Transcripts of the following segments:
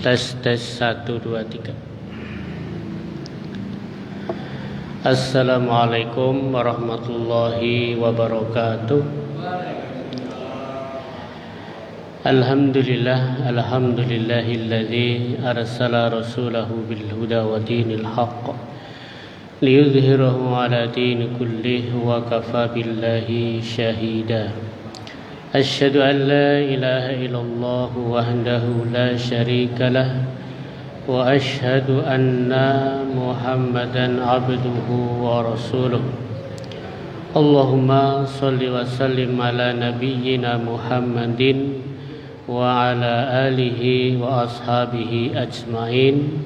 Tes 1 2 3. Assalamualaikum warahmatullahi wabarakatuh. Alhamdulillahilladzi arsala rasulahu bil huda wa dinil haqq liyudhhirahu ala dini kullih wa kafa billahi syahida. Asyhadu an la ilaha illallah wahdahu la syarika lah wa asyhadu anna Muhammadan abduhu wa rasuluh. Allahumma shalli wa sallim ala nabiyyina Muhammadin wa ala alihi wa ashabihi ajma'in.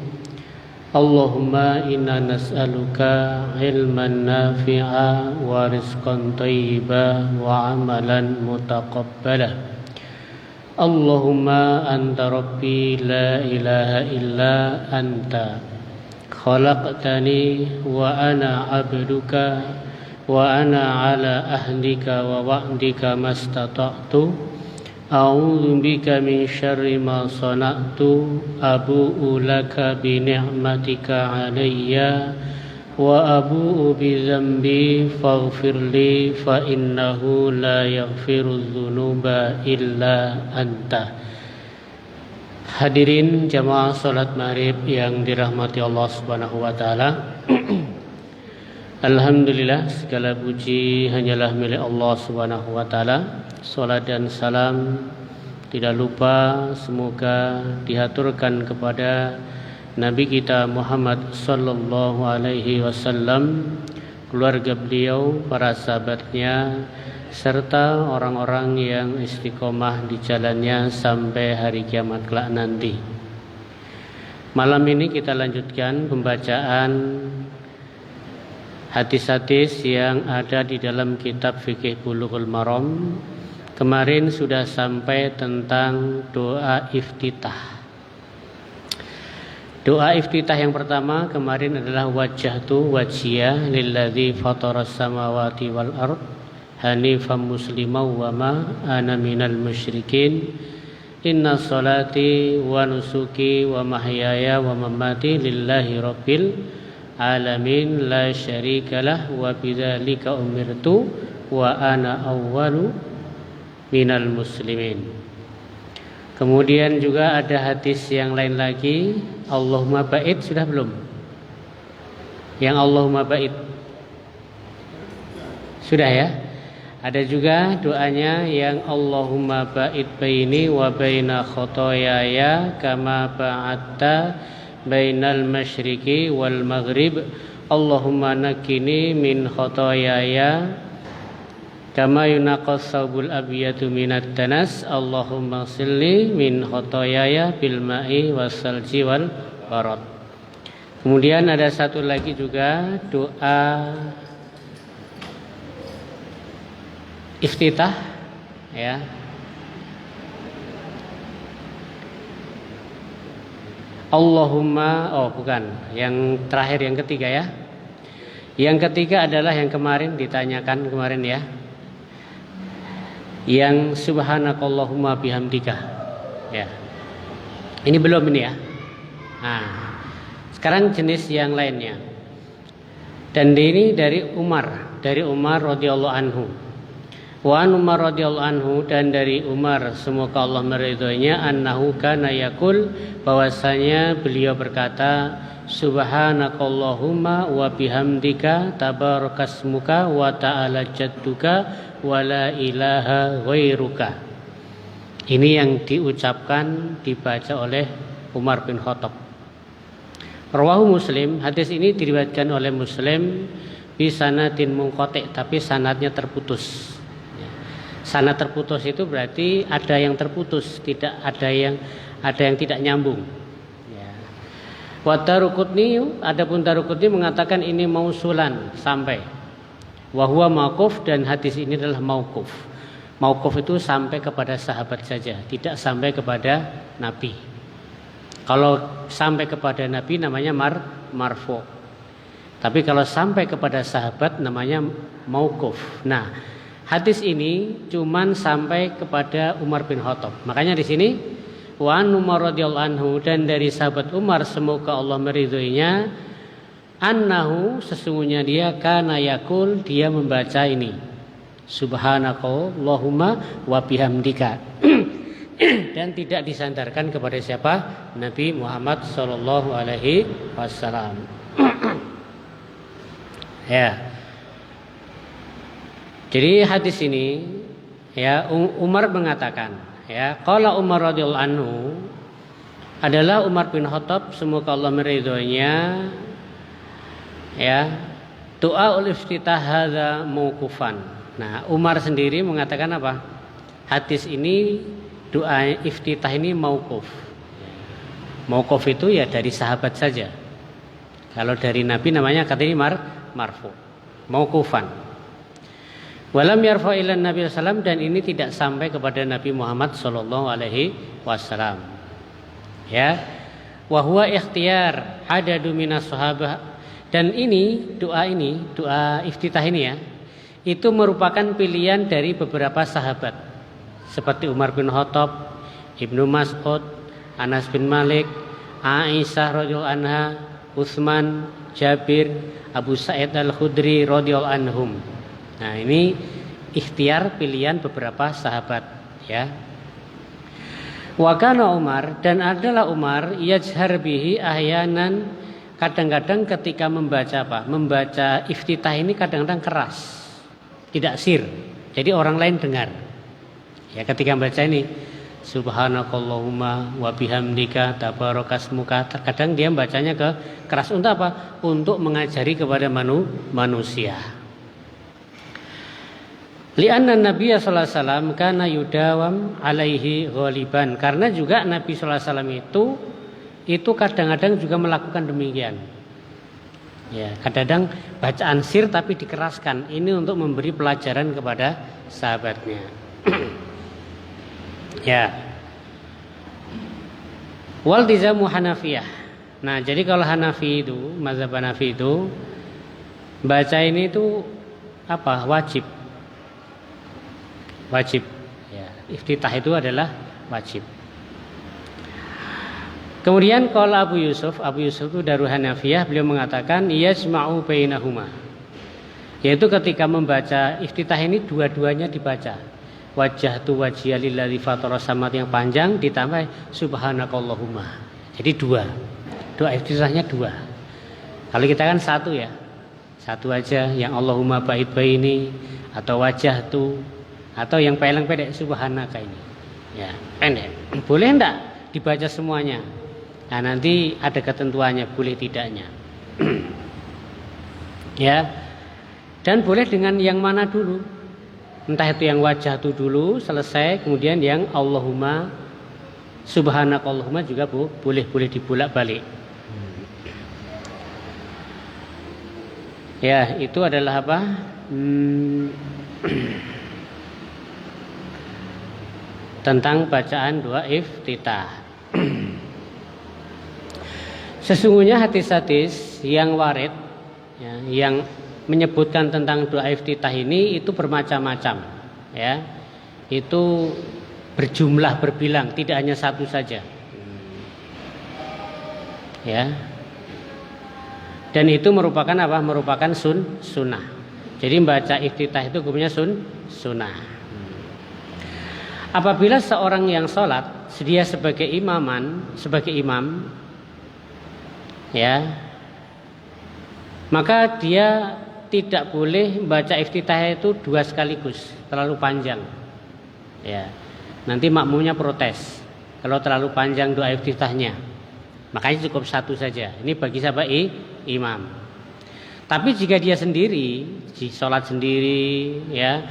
Allahumma inna nas'aluka ilman nafi'a wa rizqan thayyiba wa amalan mutaqabbala. Allahumma anta rabbi la ilaha illa anta khalaqtani wa ana abduka wa ana ala ahdika wa wa'dika mastata'tu. A'udzu bika min syarri ma sana'tu. Abu'u laka bi ni'matika 'alayya wa abu'u bi dzambi faghfirli fa innahu la yaghfiru dzunuba illa anta. Hadirin jamaah salat maghrib yang dirahmati Allah Subhanahu wa taala. Alhamdulillah, segala puji hanyalah milik Allah Subhanahu wa taala. Salat dan salam tidak lupa semoga dihaturkan kepada Nabi kita Muhammad sallallahu alaihi wasallam, keluarga beliau, para sahabatnya, serta orang-orang yang istiqomah di jalannya sampai hari kiamat kelak nanti. Malam ini kita lanjutkan pembacaan hadis-hadis yang ada di dalam kitab Fikih Bulughul Maram. Kemarin sudah sampai tentang doa iftitah. Doa iftitah yang pertama kemarin adalah wajjahtu wajhiya lilladzi fataras samawati wal ard hanifan musliman wa ma ana minal musyrikin. Inna salati wa nusuki wa mahyaya wa mamati lillahi rabbil alamin la syarikalah wa bidzalika umirtu wa ana awwalu minal muslimin. Kemudian juga ada hadis yang lain lagi, Allahumma ba'id, sudah belum? Yang Allahumma ba'id sudah ya. Ada juga doanya yang Allahumma ba'id baini wa baina khotoyaya kama ba'atta bainal masyriqi wal maghrib. Allahumma nakini min khotoyaya kama yunaqas saubul abyadu minat danas. Allahumma silli min khotoyaya bil ma'i wassalji wal barad. Kemudian ada satu lagi juga doa iftitah ya. Allahumma, bukan, yang terakhir, yang ketiga ya. Yang ketiga adalah yang kemarin ditanyakan kemarin ya. Yang subhanakallahumma bihamdika ya. Ini belum ini ya. Nah, sekarang jenis yang lainnya. Dan ini dari Umar radhiyallahu anhu. Wa an Umar radhiyallahu anhu, dan dari Umar semoga Allah meridhoinya, annahu kana yaqul, bahwasanya beliau berkata, subhanakallahumma wa bihamdika tabarakasmuka wa ta'ala jadduka wa la ilaha ghairuka. Ini yang diucapkan, dibaca oleh Umar bin Khattab. Rawahu Muslim, hadis ini diriwayatkan oleh Muslim bi sanadin munqati', tapi sanadnya terputus. Sanad terputus itu berarti ada yang terputus, tidak ada yang tidak nyambung. Wa Daruqutni, adapun Daruqutni mengatakan ini mausulan, sampai. Wa huwa mauquf, dan hadis ini adalah mauquf. Mauquf itu sampai kepada sahabat saja, tidak sampai kepada Nabi. Kalau sampai kepada Nabi namanya marfu. Tapi kalau sampai kepada sahabat namanya mauquf. Nah, hadis ini cuman sampai kepada Umar bin Khattab. Makanya di sini wa an Umar radhiyallahu anhu, dan dari sahabat Umar semoga Allah meridhoinya, annahu sesungguhnya dia kana yakul, dia membaca ini subhanakallahumma wa bihamdika dan tidak disandarkan kepada siapa? Nabi Muhammad sallallahu alaihi wasallam. Ya. Jadi hadis ini ya Umar mengatakan ya, qala Umar radhiyallahu anhu adalah Umar bin Khattab semoga Allah meridhoinya, ya, doa ul iftitah hadza mauqufan. Nah, Umar sendiri mengatakan apa? Hadis ini, doa iftitah ini mauquf. Mauquf itu ya dari sahabat saja. Kalau dari Nabi namanya katanya marfu. Mauqufan. Walam yarfa ila Nabi sallallahu, dan ini tidak sampai kepada Nabi Muhammad sallallahu alaihi wasallam. Ya. Wa huwa ikhtiyar adadu minas sahabah, dan ini doa iftitah ini ya, itu merupakan pilihan dari beberapa sahabat seperti Umar bin Khattab, Ibnu Mas'ud, Anas bin Malik, Aisyah radhiyallahu anha, Utsman, Jabir, Abu Sa'id Al-Khudri radhiyallahu anhum. Nah, ini ikhtiar pilihan beberapa sahabat ya. Wa kana Umar, dan adalah Umar yajhar bihi ahyanan, kadang-kadang ketika membaca apa? Membaca iftitah ini kadang-kadang keras. Tidak sir. Jadi orang lain dengar. Ya, ketika membaca ini subhanakallahumma wa bihamdika tabarakasmuka, terkadang dia bacanya keras untuk apa? Untuk mengajari kepada manusia. Li'anna Nabi sallallahu alaihi wasallam kana yudawam alaihi ghaliban, karena juga Nabi sallallahu alaihi wasallam itu kadang-kadang juga melakukan demikian. Ya, kadang-kadang bacaan sir tapi dikeraskan, ini untuk memberi pelajaran kepada sahabatnya. Ya. Wal tizamu Hanafiyah. Nah, jadi kalau Hanafi itu, mazhab Hanafi itu baca ini itu apa? Wajib. Ya, iftitah itu adalah wajib. Kemudian kalau Abu Yusuf itu Darul Hanafiyah, beliau mengatakan yasma'u bainahuma. Yaitu ketika membaca iftitah ini dua-duanya dibaca. Wajjahtu wajhiya lillazi fataras samawati yang panjang ditambah subhanakallahumma. Jadi dua. Doa iftitahnya dua. Kalau kita kan satu ya. Satu aja yang Allahumma ba'id baini atau wajjahtu, atau yang paling pendek subhanaka ini. Ya, pendek. Boleh enggak dibaca semuanya? Nah, nanti ada ketentuannya boleh tidaknya. Ya. Dan boleh dengan yang mana dulu? Entah itu yang wajah itu dulu selesai, kemudian yang Allahumma subhanakallahumma juga boleh dibolak-balik. Ya, itu adalah apa? Tentang bacaan doa iftitah. Sesungguhnya hadis-hadis yang warid ya, yang menyebutkan tentang doa iftitah ini itu bermacam-macam ya. Itu berjumlah berbilang, tidak hanya satu saja. Ya. Dan itu merupakan apa? Merupakan sunnah. Jadi membaca iftitah itu hukumnya sunnah. Apabila seorang yang sholat dia sebagai imam, ya, maka dia tidak boleh membaca iftitah itu dua sekaligus, terlalu panjang. Ya, nanti makmumnya protes kalau terlalu panjang doa iftitahnya. Makanya cukup satu saja. Ini bagi siapa? Imam. Tapi jika dia sendiri, sholat sendiri, ya.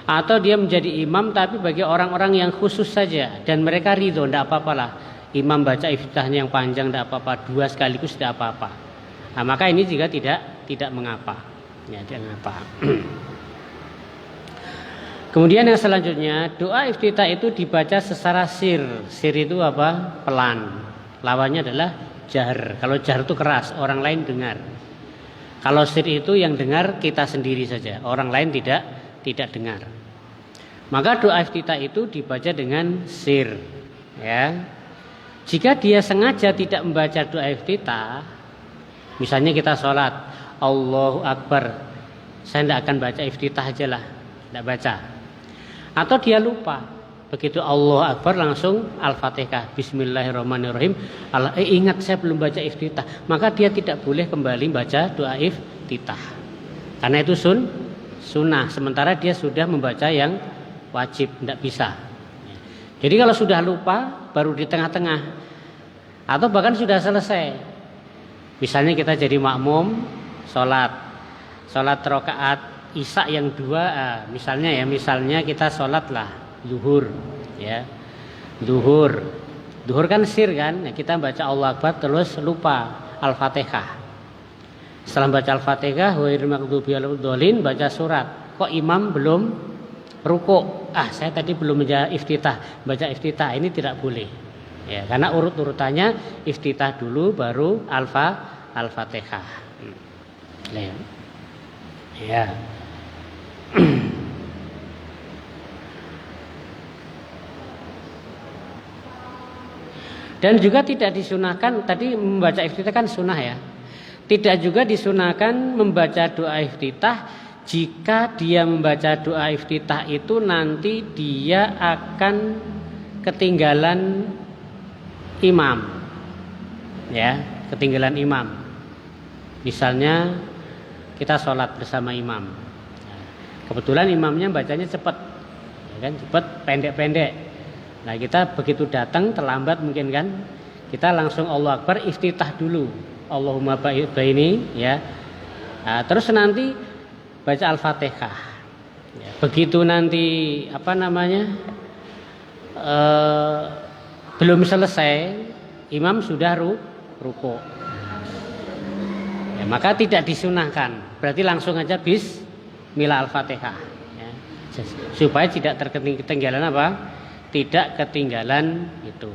Atau dia menjadi imam tapi bagi orang-orang yang khusus saja dan mereka ridho, tidak apa-apalah imam baca iftitahnya yang panjang, tidak apa-apa, dua sekaligus tidak apa-apa. Nah, maka ini juga tidak mengapa. Ya, tidak mengapa. Kemudian yang selanjutnya, doa iftitah itu dibaca secara sir. Sir itu apa? Pelan. Lawannya adalah jahar. Kalau jahar itu keras, orang lain dengar. Kalau sir itu yang dengar kita sendiri saja, orang lain tidak dengar. Maka doa iftitah itu dibaca dengan sir, ya, Jika dia sengaja tidak membaca doa iftitah, misalnya kita sholat Allahu Akbar, saya tidak akan baca iftitah aja lah, tidak baca. Atau dia lupa, begitu Allahu Akbar langsung Al-Fatihah, Bismillahirrahmanirrahim, ingat saya belum baca iftitah, maka dia tidak boleh kembali baca doa iftitah, karena itu sunnah, sementara dia sudah membaca yang wajib, tidak bisa. Jadi kalau sudah lupa baru di tengah-tengah atau bahkan sudah selesai, misalnya kita jadi makmum sholat rakaat isya yang 2, misalnya kita sholat lah zuhur, ya zuhur kan sir kan, kita baca Allah Akbar terus lupa Al-Fatihah. Setelah baca Al-Fatihah ghairil maghdubi alaihim waladdallin, baca surat, kok imam belum ruku', saya tadi belum baca iftitah, ini tidak boleh ya, karena urutannya iftitah dulu baru Al-Fatihah. Ya. Dan juga tidak disunahkan, tadi membaca iftitah kan sunnah ya, tidak juga disunahkan membaca doa iftitah jika dia membaca doa iftitah itu nanti dia akan ketinggalan imam, ya, ketinggalan imam. Misalnya kita sholat bersama imam, kebetulan imamnya bacanya cepat, ya kan, cepat, pendek-pendek. Nah kita begitu datang terlambat mungkin kan, kita langsung Allah Akbar iftitah dulu, Allahumma baini, ya. Nah, terus nanti baca Al-Fatihah. Ya, begitu nanti belum selesai, imam sudah ruku. Ya, maka tidak disunahkan. Berarti langsung aja bismillah Al-Fatihah. Ya, supaya tidak ketinggalan tidak ketinggalan itu.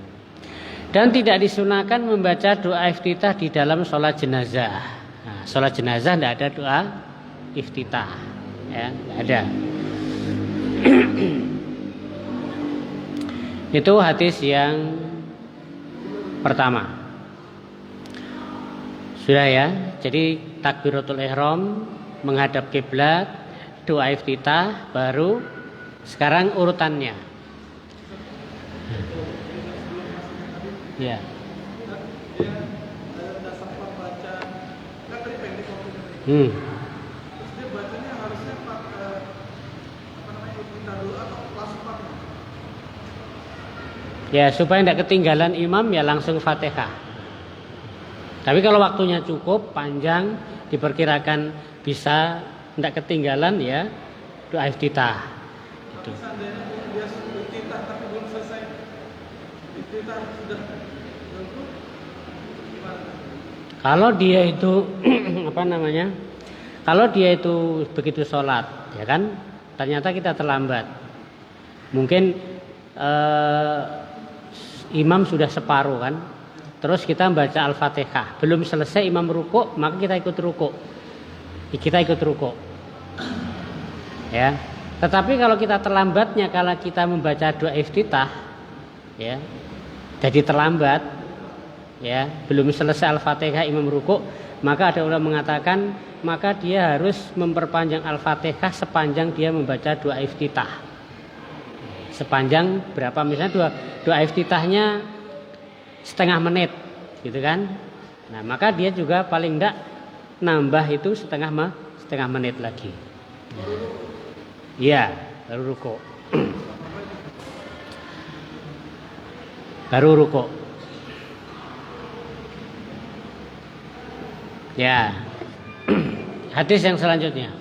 Dan tidak disunahkan membaca doa iftitah di dalam sholat jenazah. Nah, sholat jenazah tidak ada doa iftitah, ya, tidak ada. Itu hadis yang pertama. Sudah ya. Jadi takbiratul ihram, menghadap kiblat, doa iftitah, baru sekarang urutannya. Ya. Ya, supaya tidak ketinggalan imam ya langsung Fatihah. Tapi kalau waktunya cukup panjang, diperkirakan bisa tidak ketinggalan, ya doa iftitah. Gitu. Kalau dia itu kalau dia itu begitu sholat, ya kan, ternyata kita terlambat. Mungkin imam sudah separuh kan, terus kita membaca Al-Fatihah, belum selesai imam ruku', maka kita ikut ruku'. Ya. Tetapi kalau kita terlambatnya, kalau kita membaca doa iftitah, ya, jadi terlambat, ya, belum selesai Al-Fatihah imam ruku', maka ada ulama mengatakan maka dia harus memperpanjang Al-Fatihah sepanjang dia membaca doa iftitah. Sepanjang berapa, misalnya doa iftitahnya setengah menit, gitu kan? Nah, maka dia juga paling enggak nambah itu setengah menit lagi. Iya, baru ruku'. Baru ruku'. Ya. Hadis yang selanjutnya.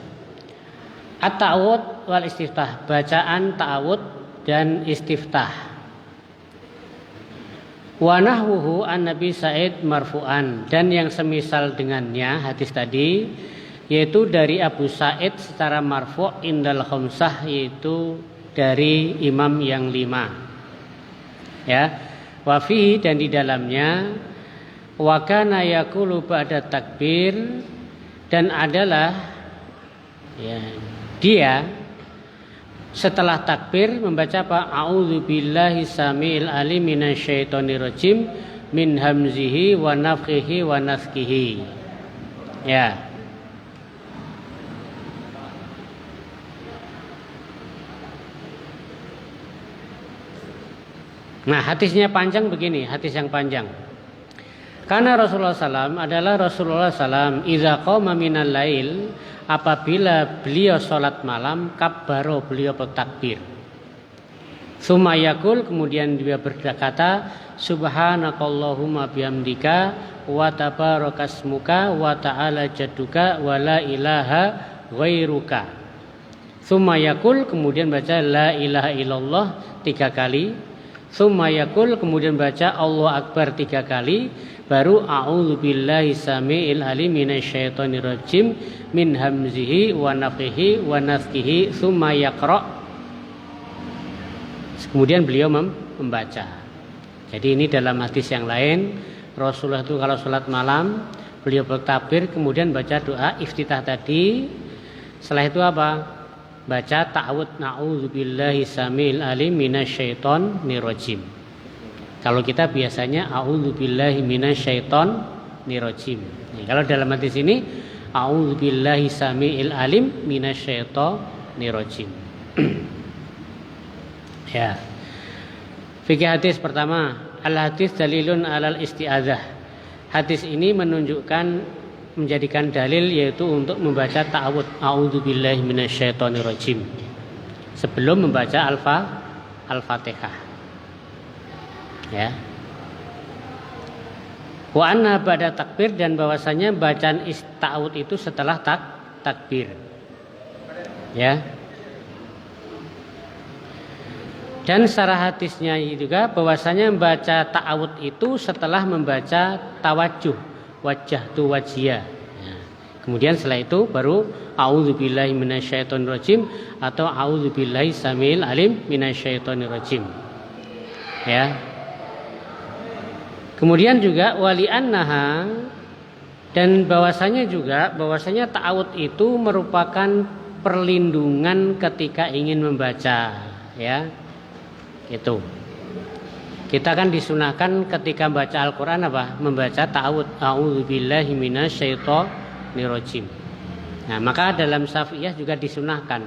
At-ta'awud wal istiftah, bacaan ta'awud dan istiftah. Wa nahwuhu an Nabi Sa'id marfu'an, dan yang semisal dengannya hadis tadi, yaitu dari Abu Sa'id secara marfu' indal khamsah, yaitu dari imam yang 5. Ya, wa fihi, dan di dalamnya, wa kana yaqulu ba'da takbir, dan adalah ya, dia Setelah takbir membaca apa? A'udzubillahi samiil alim minasyaitonirrajim min hamzihi wa nafthihi wa nafthihi. Ya. Nah, hadisnya panjang begini, hadis yang panjang. Karena Rasulullah SAW adalah Rasulullah SAW idza qama minal lail, apabila beliau sholat malam, kabbaro, beliau bertakbir. Tsumma yaqul, kemudian dia berkata, subhanakallahumma bihamdika wa tabarakasmuka wa ta'ala jadduka wa la ilaha ghairuka. Tsumma yaqul, kemudian baca la ilaha illallah 3 kali. Tsumma yaqul, kemudian baca Allahu akbar 3 kali. Baru a'udzubillahi samiil alim minasyaitonirrajim min hamzihi wa nafthihi wa nafthihi tsumma yaqra. Kemudian beliau membaca. Jadi ini dalam hadis yang lain, Rasulullah itu kalau sholat malam beliau bertakbir, kemudian baca doa iftitah tadi. Setelah itu apa? Baca ta'awudz na'udzubillahi samiil alim minasyaitonirrajim. Kalau kita biasanya a'udzubillahi minasyaitonirrajim. Nah, kalau dalam hadis ini a'udzubillahi samiil alim minasyaitonirrajim. Ya. Fikih hadis pertama, al-hadis dalilun alal isti'adzah. Hadis ini menjadikan dalil yaitu untuk membaca ta'awudz a'udzubillahi minasyaitonirrajim sebelum membaca Al-Fatihah. Ya. Wa anna ba'da takbir, dan bahwasanya bacaan ta'awudz itu setelah takbir. Ya. Dan secara hadisnya juga bahwasanya membaca ta'awudz itu setelah membaca tawajuh, wajjahtu wajhiya. Ya. Kemudian setelah itu baru a'udzubillahi minasyaitonirrajim atau a'udzubillahi samiil alim minasyaitonirrajim. Ya. Kemudian juga wali annaha, dan bahwasanya ta'awudz itu merupakan perlindungan ketika ingin membaca, ya. Itu. Kita kan disunahkan ketika baca Al-Qur'an apa? Membaca ta'awudz a'udzubillahi minasyaitonirrajim. Nah, maka dalam Syafi'iyah juga disunahkan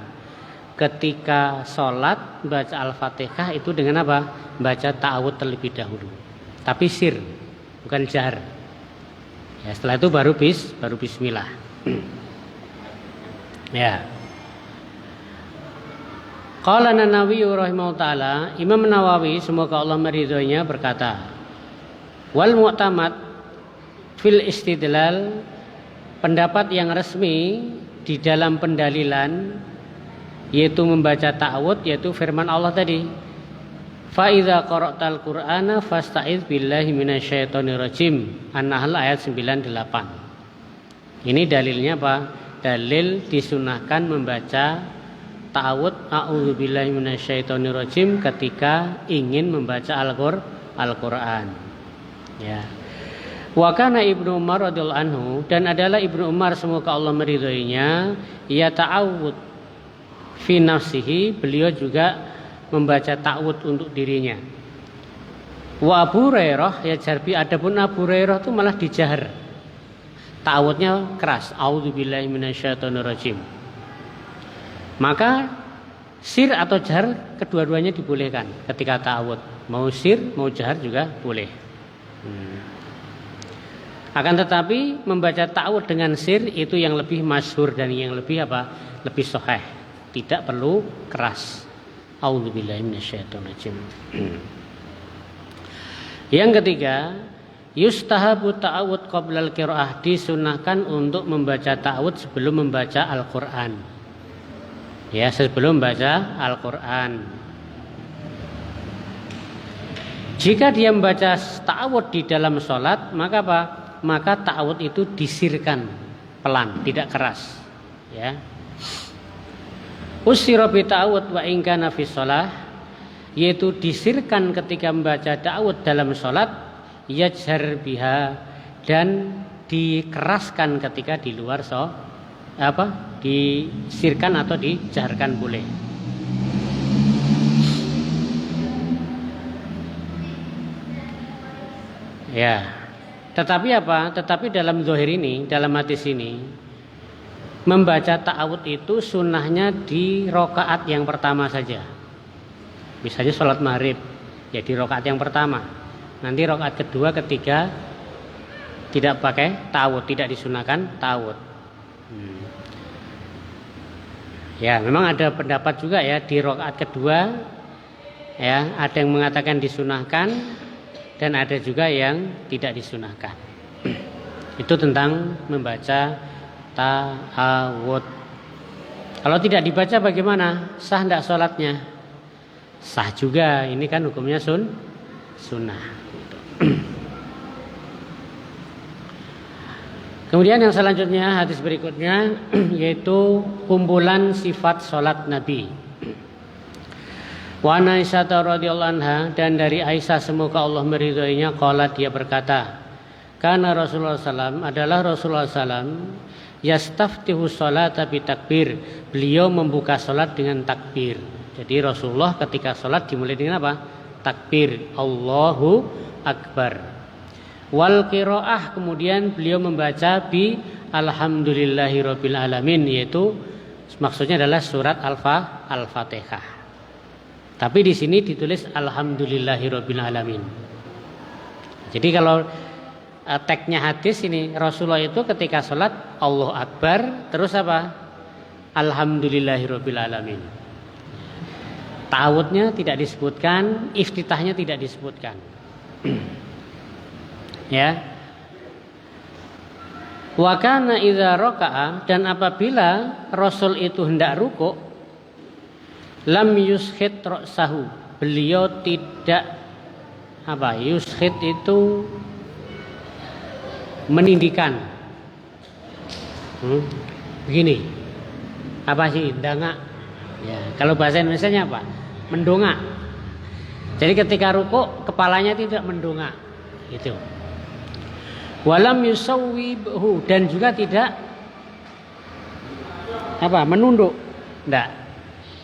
ketika sholat baca Al-Fatihah itu dengan apa? Baca ta'awudz terlebih dahulu. Tapi sir, bukan jahar. Ya, setelah itu baru bismillah. Ya. Qala Nawawi rahimahullah taala, Imam Nawawi semoga Allah meridhoinya berkata, wal mu'tamad fil istidlal, pendapat yang resmi di dalam pendalilan yaitu membaca ta'awudz, yaitu firman Allah tadi, fa idza qara'tal qur'ana fasta'idz billahi minasyaitonirrajim, An-Nahl ayat 98. Ini dalilnya apa? Dalil disunahkan membaca ta'awudz a'udzubillahi minasyaitonirrajim ketika ingin membaca Al-Qur'an. Ya. Wa kana Ibnu Umar radhiyallahu anhu, dan adalah Ibnu Umar semoga Allah meridhoinya, ya ta'awudz fi nafsihi, beliau juga membaca ta'awudz untuk dirinya. Wa Abu Hurairah ya jarbi, adapun Abu Hurairah itu malah dijahar. Ta'awudznya keras, a'udzubillahi minasyaitonirrajim. Maka sir atau jahar kedua-duanya dibolehkan ketika ta'awudz. Mau sir, mau jahar juga boleh. Akan tetapi membaca ta'awudz dengan sir itu yang lebih masyhur dan yang lebih apa? Lebih sahih. Tidak perlu keras. A'udzubillahi minasyaitonirrajim. Yang ketiga, yustahabu ta'awudz qablal qiraah, disunahkan untuk membaca ta'awudz sebelum membaca Al-Qur'an. Ya, sebelum membaca Al-Qur'an. Jika dia membaca ta'awudz di dalam sholat, maka apa? Maka ta'awudz itu disirkan pelan, tidak keras. Ya. Usira bi ta'awudz wa in kana fi shalah, yaitu disirkan ketika membaca ta'awudz dalam salat, yajhar biha, dan dikeraskan ketika di luar disirkan atau dijaharkan boleh. Ya. Tetapi apa? Tetapi dalam zahir ini, dalam hadis ini, membaca ta'awudz itu sunnahnya di rakaat yang pertama saja. Misalnya sholat maghrib, ya di rakaat yang pertama. Nanti rakaat kedua, ketiga tidak pakai ta'awudz, tidak disunahkan ta'awudz. Ya, memang ada pendapat juga ya di rakaat kedua, ya ada yang mengatakan disunahkan dan ada juga yang tidak disunahkan. Itu tentang membaca ta'awudz. Kalau tidak dibaca bagaimana? Sah tidak sholatnya? Sah juga. Ini kan hukumnya sunnah. Kemudian yang selanjutnya, hadis berikutnya yaitu kumpulan sifat sholat Nabi. Wa Aisyah radhiyallahu anha, dan dari Aisyah semoga Allah meridhoinya, qalat, dia berkata, karena Rasulullah SAW adalah Rasulullah SAW yastaftihu sholata bi takbir, beliau membuka sholat dengan takbir. Jadi Rasulullah ketika sholat dimulai dengan apa? Takbir, Allahu Akbar. Wal qiraah, kemudian beliau membaca bi alhamdulillahirabbil alamin, yaitu maksudnya adalah surat Al-Fatihah. Tapi di sini ditulis alhamdulillahirabbil alamin. Jadi kalau teksnya hadis ini, Rasulullah itu ketika sholat Allahu Akbar, terus apa? Alhamdulillahirabbil alamin. Ta'awudznya tidak disebutkan, iftitahnya tidak disebutkan. Ya. Wa kana idza raka'a, dan apabila Rasul itu hendak rukuk, lam yuskhit ra'sahu, beliau tidak apa? Yuskhit itu menindihkan. Begini. Apa sih dangak? Ya, kalau bahasa Indonesianya apa? Mendongak. Jadi ketika rukuk kepalanya tidak mendongak. Gitu. Walam yusawwibhu, dan juga tidak apa? Menunduk. Enggak.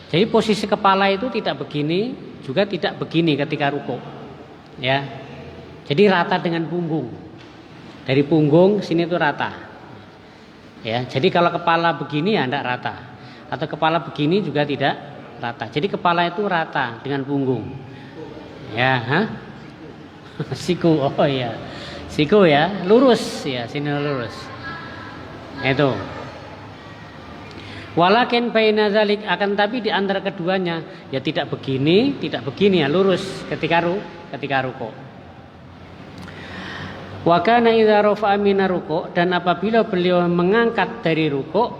Jadi posisi kepala itu tidak begini, juga tidak begini ketika rukuk. Ya. Jadi rata dengan punggung. Dari punggung sini itu rata. Ya, jadi kalau kepala begini ya enggak rata. Atau kepala begini juga tidak rata. Jadi kepala itu rata dengan punggung. Ya, siku. Oh iya. Siku ya, lurus ya, sini lurus. Itu. Walakin baina zalik, akan tapi di antara keduanya ya tidak begini ya, lurus ketika rukuk. Wa kana idza rafa'a minar rukuk, dan apabila beliau mengangkat dari rukuk,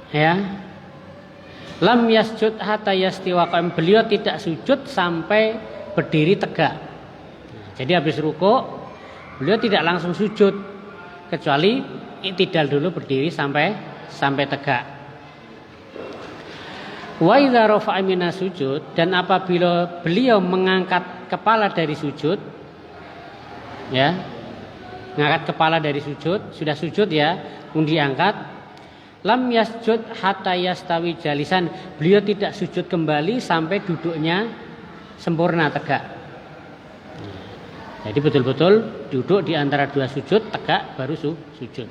ya, lam yasjud hatta yastiwa qa'im, beliau tidak sujud sampai berdiri tegak. Jadi habis rukuk beliau tidak langsung sujud, kecuali i'tidal dulu, berdiri sampai tegak. Wa idza rafa'a minas sujud, dan apabila beliau mengangkat kepala dari sujud, ya, mengangkat kepala dari sujud, sudah sujud ya, kemudian diangkat, lam yasjud hatta yastawi jalisan, beliau tidak sujud kembali sampai duduknya sempurna tegak. Jadi betul-betul duduk di antara dua sujud, tegak baru sujud.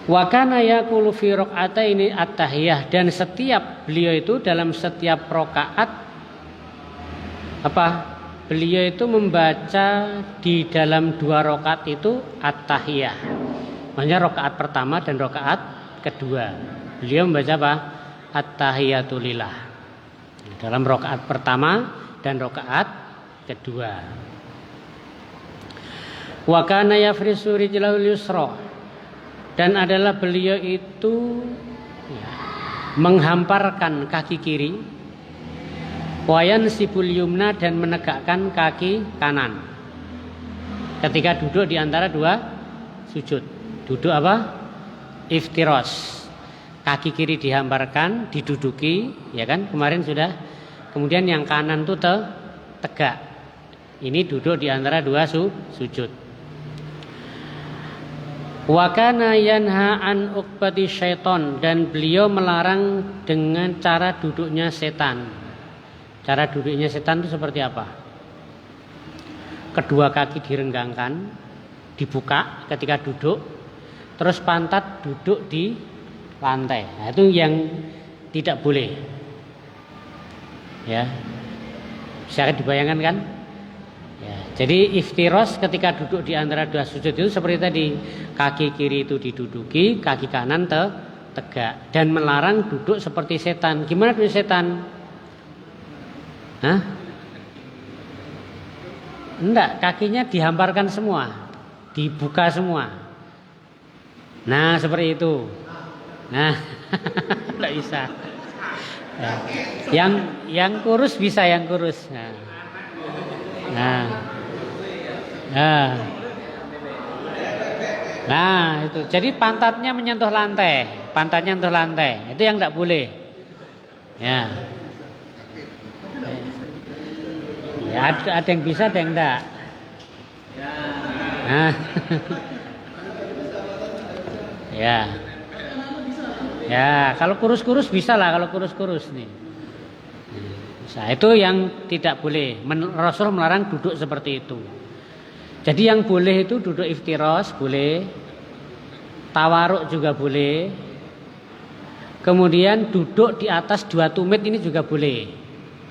Wa kana yaqulu fi raq'ataini at-tahiyah, dan setiap beliau itu dalam setiap rakaat apa? Beliau itu membaca di dalam dua rakaat itu at-tahiyah. Maksudnya rakaat pertama dan rakaat kedua. Beliau membaca apa? At-tahiyatulillah. Dalam rakaat pertama dan rakaat kedua. Wa kana yafrisu rijlahul yusra, dan adalah beliau itu menghamparkan kaki kiri, wa yansibul yumna, dan menegakkan kaki kanan ketika duduk di antara dua sujud. Duduk apa? Iftiros. Kaki kiri dihamparkan, diduduki, ya kan? Kemarin sudah. Kemudian yang kanan itu tegak. Ini duduk di antara dua sujud. Wa kana yanha an uqbati syaiton, dan beliau melarang dengan cara duduknya setan. Cara duduknya setan itu seperti apa? kedua kaki direnggangkan, dibuka ketika duduk, terus pantat duduk di lantai. Nah, itu yang tidak boleh. Ya. Bisa dibayangkan kan? Ya, jadi iftiros ketika duduk di antara dua sujud itu seperti tadi, kaki kiri itu diduduki, kaki kanan tegak, dan melarang duduk seperti setan. Gimana duduk setan? Hah? Enggak, kakinya dihamparkan semua, dibuka semua. Nah, seperti itu. Nah, enggak bisa. Ya. Yang kurus bisa, yang kurus. Nah, itu. Jadi pantatnya menyentuh lantai, itu yang enggak boleh. Ya. Ya, ada yang bisa, ada yang enggak. Nah. Ya. Ya, kalau kurus-kurus bisa lah, kalau kurus-kurus nih. Bisa. Itu yang tidak boleh. Rasul melarang duduk seperti itu. Jadi yang boleh itu duduk iftiros, boleh. Tawaruk juga boleh. Kemudian duduk di atas 2 tumit ini juga boleh.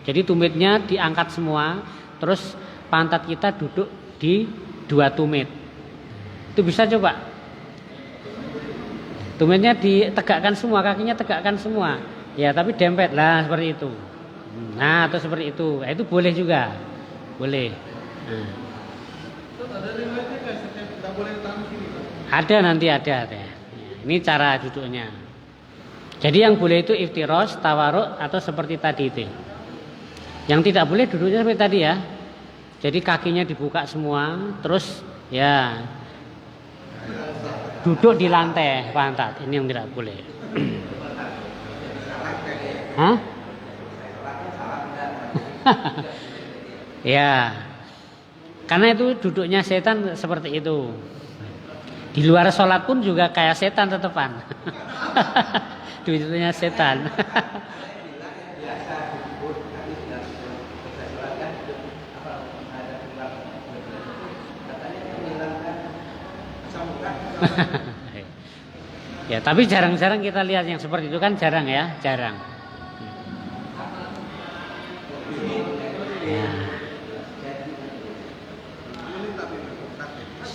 Jadi tumitnya diangkat semua, terus pantat kita duduk di 2 tumit. Itu bisa coba. Tumitnya ditegakkan semua, kakinya tegakkan semua. Ya, tapi dempet lah seperti itu. Nah, atau seperti itu. Itu boleh juga. Boleh. Nah. Ada nanti ada. Ini cara duduknya. Jadi yang boleh itu iftiros, tawaruk atau seperti tadi itu. Yang tidak boleh duduknya seperti tadi ya. Jadi kakinya dibuka semua, terus ya duduk di lantai pantat. Ini yang tidak boleh. Hah? Ya. Karena itu duduknya setan seperti itu. Di luar sholat pun juga kayak setan tetepan. Duduknya setan. Ya, tapi jarang-jarang kita lihat yang seperti itu kan, jarang ya, jarang. Ya.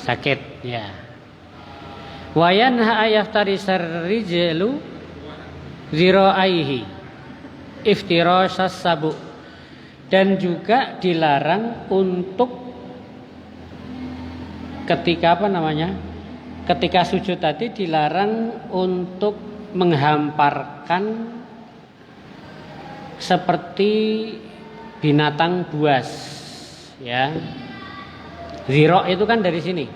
Sakit, ya. Wa yanha ayaftarisar rijlu zira'aihi iftirasas sabu, dan juga dilarang untuk ketika ketika sujud tadi dilarang untuk menghamparkan seperti binatang buas, ya. Ziro itu kan dari sini.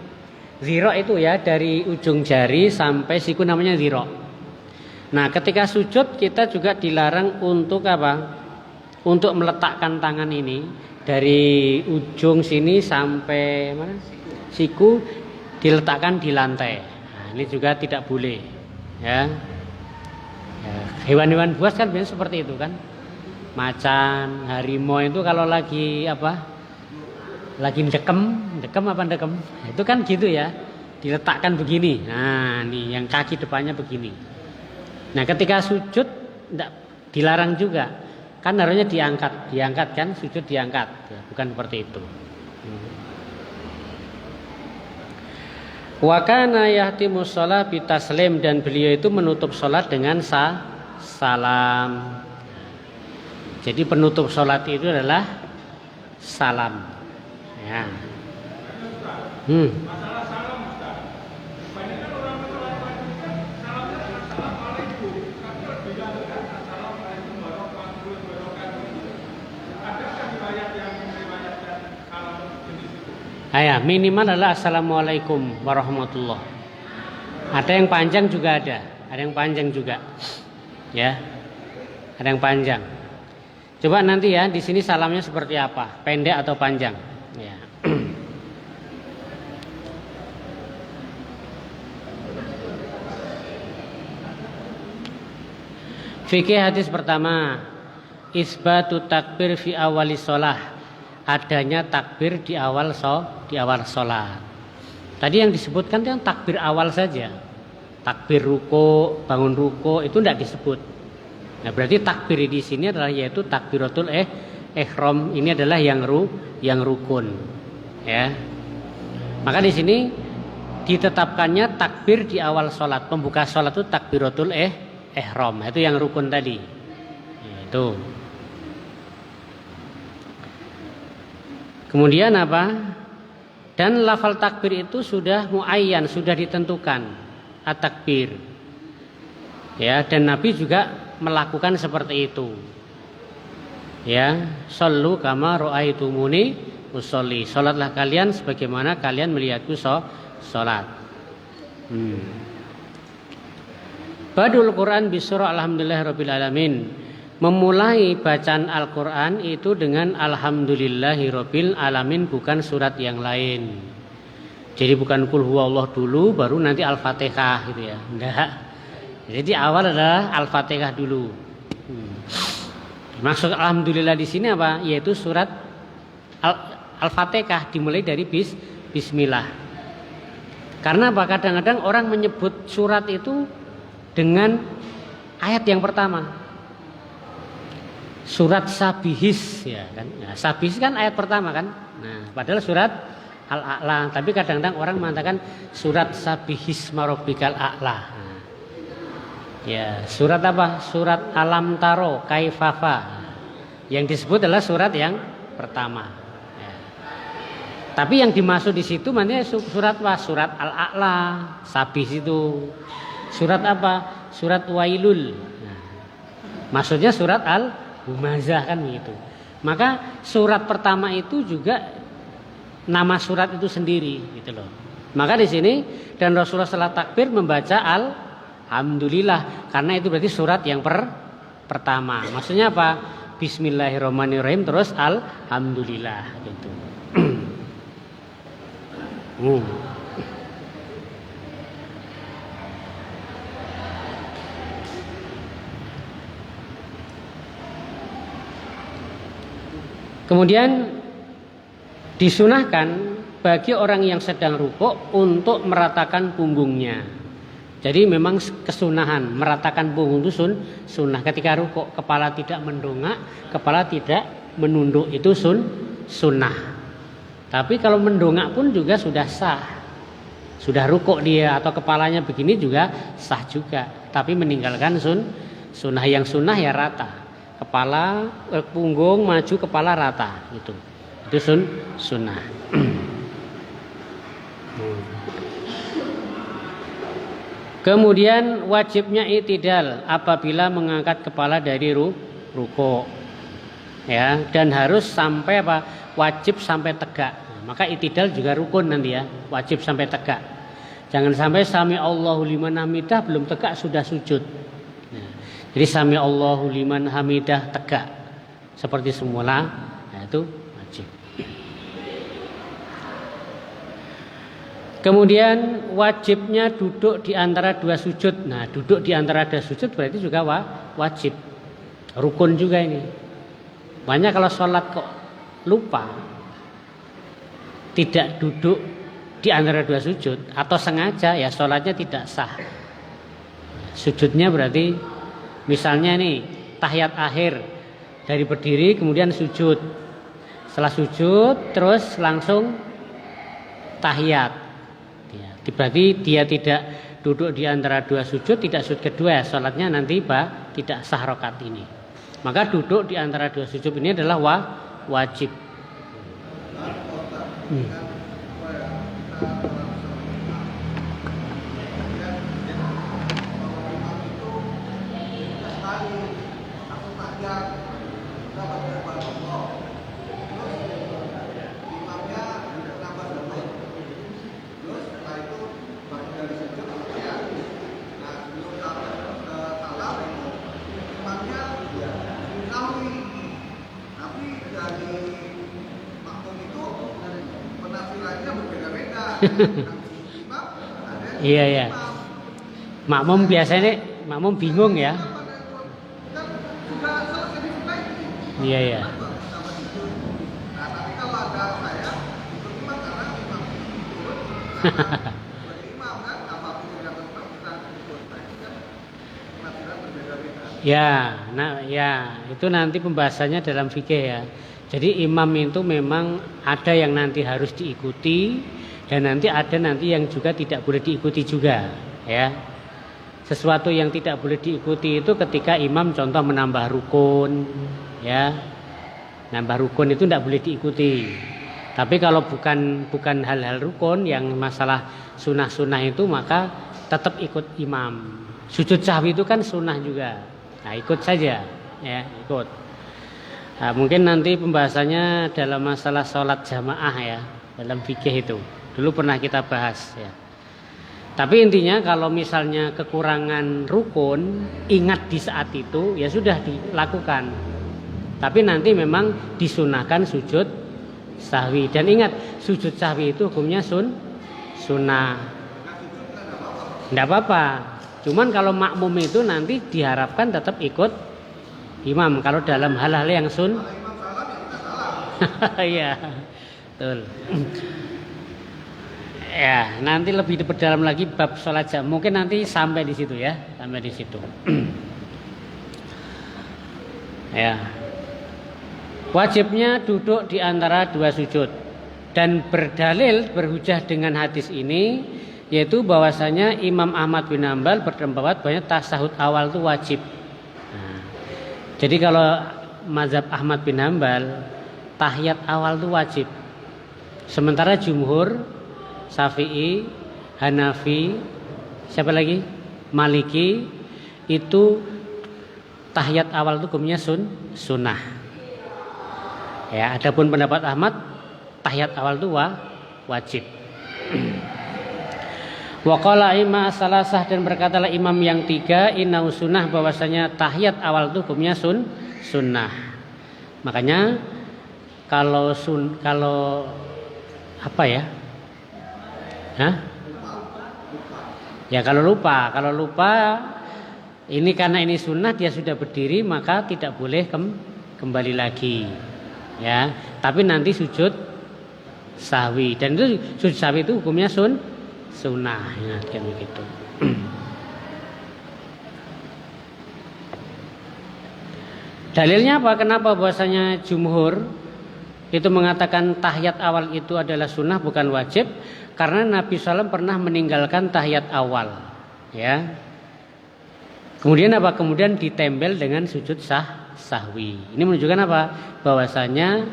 Ziro itu ya dari ujung jari sampai siku namanya ziro. Nah, ketika sujud kita juga dilarang untuk apa? Untuk meletakkan tangan ini dari ujung sini sampai mana? Siku diletakkan di lantai. Nah, ini juga tidak boleh, ya. Hewan-hewan buas kan biasanya seperti itu kan. Macan, harimau itu kalau lagi apa? Lagi dekem itu kan gitu ya, diletakkan begini. Nah, nih yang kaki depannya begini. Nah, ketika sujud enggak, dilarang juga. Kan harusnya diangkat kan, sujud diangkat, ya, bukan seperti itu. Wa kana yahtimus shalah bitaslim, dan beliau itu menutup salat dengan salam. Jadi penutup salat itu adalah salam. Ya. Masalah salam, Ustaz. Kebanyakan orang Assalamualaikum, tapi tidak ada Assalamualaikum warahmatullahi wabarakatuh. Adakah riwayat yang meriwayatkan salam jenis itu? Minimal adalah Assalamualaikum warahmatullahi. Ada yang panjang juga ada yang panjang juga. Ya. Ada yang panjang. Coba nanti ya di sini salamnya seperti apa? Pendek atau panjang? Ya. Fikih hadis pertama, isbatu takbir fi awali sholah, adanya takbir di awal sholat. Tadi yang disebutkan yang takbir awal saja. Takbir ruko, bangun ruko itu tidak disebut. Nah, berarti takbir di sini adalah yaitu takbiratul ihram. Ini adalah yang rukun. Ya. Maka di sini ditetapkannya takbir di awal sholat. Pembuka sholat itu takbiratul ihram. Itu yang rukun tadi. Itu. Kemudian apa? Dan lafal takbir itu sudah muayyan, sudah ditentukan. At-takbir. Ya, dan Nabi juga melakukan seperti itu. Ya, shollu kama ra'aitumuni usolli. Salatlah kalian sebagaimana kalian melihatku salat. Badul Quran bi surah alhamdulillahirabbil alamin. Memulai bacaan Al-Quran itu dengan alhamdulillahirabbil alamin, bukan surat yang lain. Jadi bukan kul huwallah dulu baru nanti Al-Fatihah gitu ya. Enggak. Jadi awal adalah Al-Fatihah dulu. Maksud alhamdulillah di sini apa? Yaitu surat Al-Fatihah dimulai dari bismillah. Karena apa? Kadang-kadang orang menyebut surat itu dengan ayat yang pertama. Surat Sabihis ya kan. Nah, Sabihis kan ayat pertama kan. Nah, padahal surat Al-A'la, tapi kadang-kadang orang mengatakan surat Sabihis marabbikal a'la. Nah, ya, surat apa? Surat Alam Taro Kaifafa. Yang disebut adalah surat yang pertama. Ya. Tapi yang dimaksud di situ maknanya surat apa? Surat Al-A'la, Sabihis itu. Surat apa? Surat Wailul. Nah, maksudnya surat Al-Humazah kan begitu. Maka surat pertama itu juga nama surat itu sendiri gitu loh. Maka di sini dan Rasulullah setelah takbir membaca alhamdulillah karena itu berarti surat yang pertama. Maksudnya apa? Bismillahirrahmanirrahim terus alhamdulillah gitu. Kemudian disunahkan bagi orang yang sedang rukuk untuk meratakan punggungnya. Jadi memang kesunahan meratakan punggung itu sunnah. Ketika rukuk kepala tidak mendongak, kepala tidak menunduk itu sunnah. Tapi kalau mendongak pun juga sudah sah. Sudah rukuk dia atau kepalanya begini juga sah juga. Tapi meninggalkan sunnah, yang sunnah ya rata. Kepala punggung maju, kepala rata gitu. Itu sunnah. Kemudian wajibnya i'tidal apabila mengangkat kepala dari rukuk. Ya, dan harus sampai apa? Wajib sampai tegak. Maka i'tidal juga rukun nanti ya, wajib sampai tegak. Jangan sampai sami Allahu liman hamidah belum tegak sudah sujud. Jadi sami Allahu liman hamidah tegak seperti semula, nah itu wajib. Kemudian wajibnya duduk di antara dua sujud. Nah, duduk di antara dua sujud berarti juga wajib. Rukun juga ini. Banyak kalau sholat kok lupa tidak duduk di antara dua sujud atau sengaja ya sholatnya tidak sah. Sujudnya berarti misalnya nih tahiyat akhir dari berdiri kemudian sujud. Setelah sujud terus langsung tahiyat. Ya, berarti dia tidak duduk di antara dua sujud, tidak sujud kedua ya, salatnya nanti tidak sah rakaat ini. Maka duduk di antara dua sujud ini adalah wajib. Iya ya. Makmum biasanya makmum bingung ya. Iya ya. Ya, nah ya itu nanti pembahasannya dalam fikih ya. Jadi imam itu memang ada yang nanti harus diikuti dan nanti ada nanti yang juga tidak boleh diikuti juga, ya. Sesuatu yang tidak boleh diikuti itu ketika imam contoh menambah rukun, ya. Nambah rukun itu tidak boleh diikuti. Tapi kalau bukan hal-hal rukun yang masalah sunnah-sunnah itu maka tetap ikut imam. Sujud sahwi itu kan sunnah juga. Nah, ikut saja, ya, ikut. Nah, mungkin nanti pembahasannya dalam masalah sholat jamaah ya, dalam fikih itu. Dulu pernah kita bahas ya. Tapi intinya kalau misalnya kekurangan rukun, ingat di saat itu ya sudah dilakukan. Tapi nanti memang disunahkan sujud sahwi. Dan ingat, sujud sahwi itu hukumnya sunnah. Tidak apa-apa. Cuman kalau makmum itu nanti diharapkan tetap ikut imam. Kalau dalam hal-hal yang iya, betul. Ya, nanti lebih diperdalam lagi bab sholat jam. Mungkin nanti sampai di situ ya, sampai di situ. Ya. Wajibnya duduk di antara dua sujud dan berdalil berhujah dengan hadis ini yaitu bahwasanya Imam Ahmad bin Hanbal berpendapat bahwa tasahud awal itu wajib. Nah, jadi kalau mazhab Ahmad bin Hanbal tahiyat awal itu wajib. Sementara jumhur Syafi'i, Hanafi, siapa lagi? Maliki itu tahiyat awal itu hukumnya sunnah. Ya, adapun pendapat Ahmad tahiyat awal itu wajib. Waqala imam salasah dan berkatalah imam yang tiga inau sunnah bahwasanya tahiyat awal itu hukumnya sunnah. Makanya kalau apa ya? Hah? Ya kalau lupa ini karena ini sunnah dia sudah berdiri maka tidak boleh kembali lagi. Ya, tapi nanti sujud sahwi dan itu sujud sahwi itu hukumnya sunnah, ingatkan begitu. Dalilnya apa? Kenapa bahwasanya jumhur itu mengatakan tahiyat awal itu adalah sunnah bukan wajib? Karena Nabi SAW pernah meninggalkan tahiyat awal, ya. Kemudian apa? Kemudian ditempel dengan sujud sahwi. Ini menunjukkan apa? Bahwasanya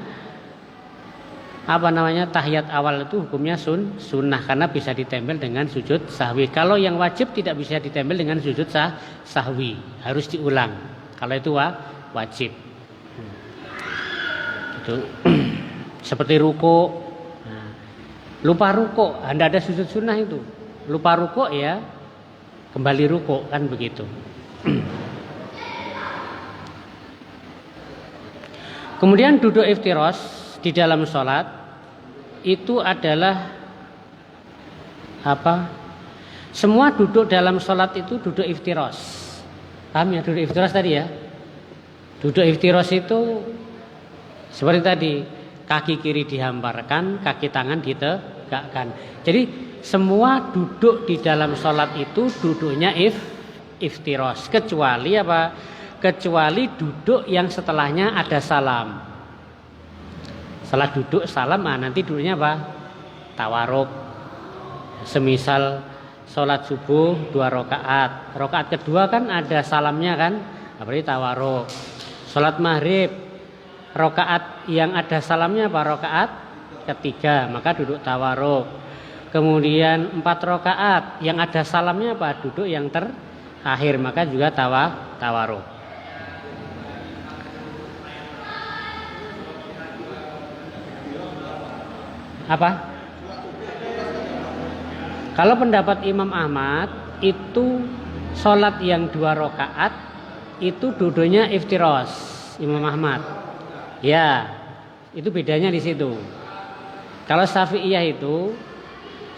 tahiyat awal itu hukumnya sunnah karena bisa ditempel dengan sujud sahwi. Kalau yang wajib tidak bisa ditempel dengan sujud sahwi, harus diulang. Kalau itu wajib. Itu seperti ruku. Nah, lupa ruku, Anda ada sujud sunnah itu. Lupa ruku ya, kembali ruku kan begitu. Kemudian duduk iftiros di dalam sholat itu adalah apa? Semua duduk dalam sholat itu duduk iftiros. Paham ya duduk iftiros tadi ya? Duduk iftiros itu seperti tadi, kaki kiri dihamparkan, kaki tangan ditegakkan. Jadi semua duduk di dalam sholat itu duduknya iftiros. Kecuali apa? Kecuali duduk yang setelahnya ada salam. Setelah duduk salam, nanti duduknya apa? Tawaruk. Semisal sholat subuh 2 rakaat. Rakaat kedua kan ada salamnya kan? Berarti tawaruk. Sholat maghrib rakaat yang ada salamnya apa? Rakaat ketiga, maka duduk tawaruk. Kemudian 4 rakaat yang ada salamnya apa? Duduk yang terakhir, maka juga tawaruk. Apa? Kalau pendapat Imam Ahmad itu sholat yang 2 rakaat itu duduknya iftiros Imam Ahmad. Ya, itu bedanya di situ. Kalau Syafi'iyah itu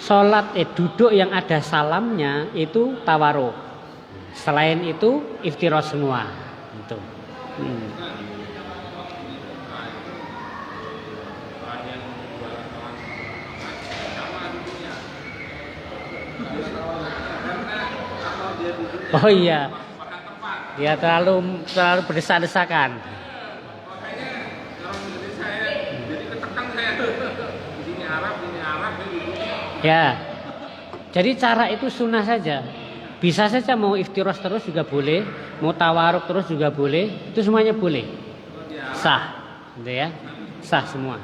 sholat duduk yang ada salamnya itu tawaruk. Selain itu iftiros semua. Itu. Oh iya. Dia terlalu berdesak-desakan. Makanya orang Indonesia ya, jadi ketekan saya. Di sini Arab, gitu. Ya. Jadi cara itu sunnah saja. Bisa saja mau iftiros terus juga boleh, mau tawaruk terus juga boleh, itu semuanya boleh. Sah, gitu ya. Sah semua.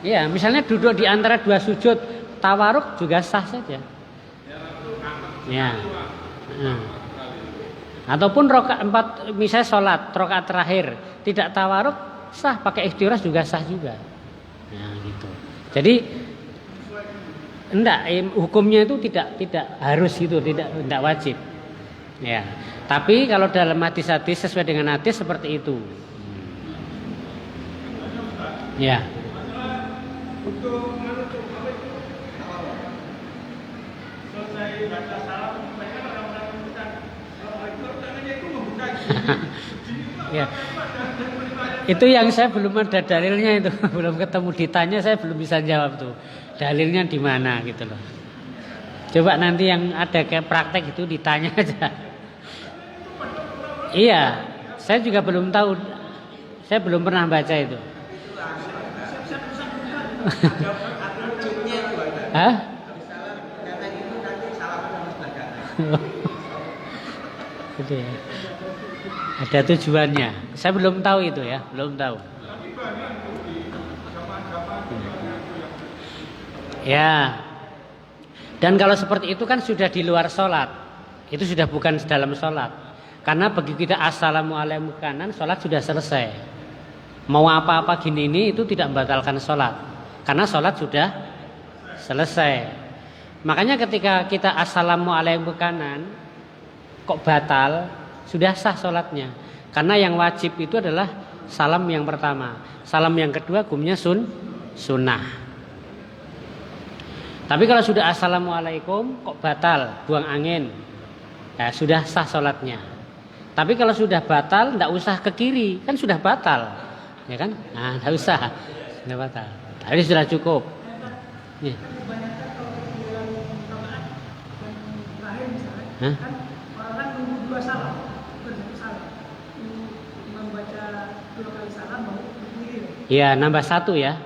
Iya, misalnya duduk di antara dua sujud, tawaruk juga sah saja. Ya. Ataupun rokaat 4, misalnya sholat rokaat terakhir tidak tawaruk, sah, pakai iftiros juga sah juga. Nah, gitu. Jadi enggak, hukumnya itu tidak harus gitu, tidak wajib. Ya. Tapi kalau dalam hadis-hadis sesuai dengan hadis seperti itu. Ya. Untuk menutup apa itu? Selesai baca salam, banyak orang-orang mengatakan tangannya itu membuka. Ya. Itu yang saya belum ada dalilnya itu, belum ketemu, ditanya saya belum bisa jawab tuh. Dalilnya di mana gitu loh. Coba nanti yang ada kayak praktek itu ditanya aja. Iya, saya juga belum tahu. Saya belum pernah baca itu. Hah? Gitu ya. Ada tujuannya. Saya belum tahu itu ya, belum tahu. Ya. Dan kalau seperti itu kan sudah di luar sholat. Itu sudah bukan dalam sholat. Karena bagi kita assalamualaikum kanan, sholat sudah selesai. Mau apa-apa gini ini itu tidak membatalkan sholat. Karena sholat sudah selesai. Makanya ketika kita assalamualaikum kanan, kok batal, sudah sah sholatnya. Karena yang wajib itu adalah salam yang pertama. Salam yang kedua hukumnya sunnah. Tapi kalau sudah assalamualaikum kok batal, buang angin, ya sudah sah sholatnya. Tapi kalau sudah batal, tidak usah ke kiri, kan sudah batal, ya kan? Nah, tidak usah, sudah batal. Tadi sudah cukup. Ya. Hah? Orang nunggu 2 salam, bersatu salam. Membaca 2 kali salam baru berdiri. Iya, nambah 1 ya.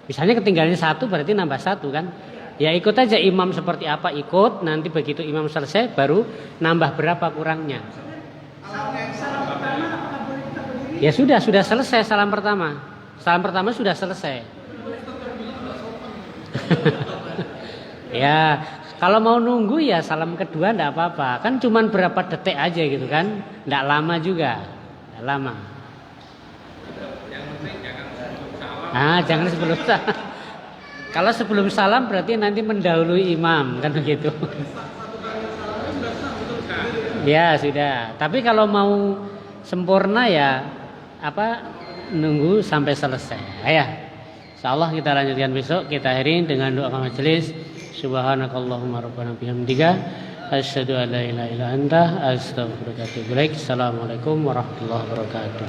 Misalnya ketinggalan 1 berarti nambah 1 kan? Ya ikut aja imam seperti apa, ikut, nanti begitu imam selesai baru nambah berapa kurangnya. Salam pertama apakah boleh kita berdiri? Ya sudah selesai salam pertama. Salam pertama sudah selesai. Ya, kalau mau nunggu ya salam kedua enggak apa-apa. Kan cuman berapa detik aja gitu kan. Enggak lama juga. Enggak lama. Jangan sebelum salam. Kalau sebelum salam berarti nanti mendahului imam kan begitu. Ya sudah. Tapi kalau mau sempurna ya nunggu sampai selesai. Ya. Insyaallah kita lanjutkan besok. Kita akhiri dengan doa majelis. Subhanakallahumma rabbana bihamdika asyhadu an la ilaha illa anta astaghfiruka wa atubu ilaik. Assalamualaikum warahmatullahi wabarakatuh.